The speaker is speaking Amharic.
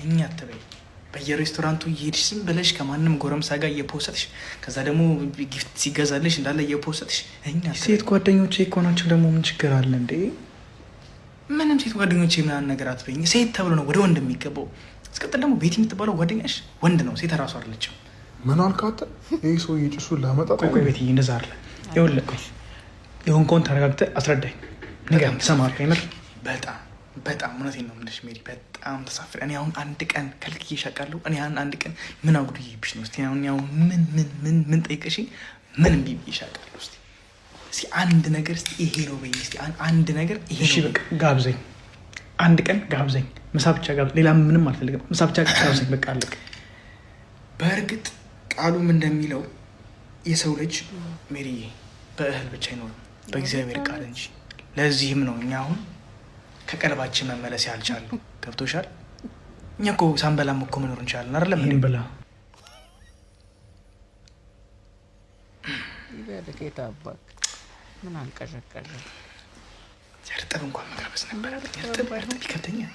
እኛ አትበይ። በየሬስቶራንቱ እየሄድሽ ዝም ብለሽ ከማንም ጎረምሳ ጋር እየፖሰትሽ ከዛ ደግሞ ጊፍት ሲገዛልሽ እንዳለ እየፖሰትሽ እኛ ሴት ጓደኞቼ እኮ ናቸው። ደግሞ ምን ችግር አለ እንዴ? ምንም ሴት ጓደኞቼ ምናምን ነገር አትበይኝ። ሴት ተብሎ ነው ወደ ወንድ የሚገባው። እስቀጥል ደግሞ ቤት የምትባለው ጓደኛሽ ወንድ ነው፣ ሴት እራሱ አይደለችም። ምን አልካተ? ይህ ሰውዬ ጭሱን ላመጣ። ቆይ ቤትዬ እንደዛ አለ። ይኸውልህ ቆይ የሆንከውን ተረጋግተህ አስረዳኝ። ንገረኝ፣ ትሰማለህ? የምር በጣም እውነቴን ነው የምልሽ ሜሪ፣ በጣም ተሳፍሬ። እኔ አሁን አንድ ቀን ከልክዬሽ አውቃለሁ? እኔ አንድ ቀን ምን አጉድዬብሽ ነው? እስኪ አሁን ምን ጠይቀሽኝ ምን እምቢ ብዬሽ አውቃለሁ? እስኪ አንድ ነገር እስኪ ይሄ ነው በይኝ። እስኪ አንድ ነገር ይሄ ነው። እሺ በቃ ጋብዘኝ፣ አንድ ቀን ጋብዘኝ። ምሳ ብቻ ጋብዘኝ፣ ሌላ ምንም አልፈልግም። ምሳ ብቻ ጋብዘኝ፣ በቃ አለቅ። በእርግጥ ቃሉም እንደሚለው የሰው ልጅ ሜሪዬ በእህል ብቻ አይኖርም በእግዚአብሔር ቃል እንጂ። ለዚህም ነው እኛ አሁን ከቀልባችን መመለስ ያልቻሉ። ገብቶሻል? እኛ እኮ ሳንበላም እኮ መኖር እንችላለን አይደለም? ይህን ብላ ይበልኬታ አባክ ምን አንቀሸቀሸ? እርጥብ እንኳን መጋበዝ ነበር። እርጥብ ይከብደኛል።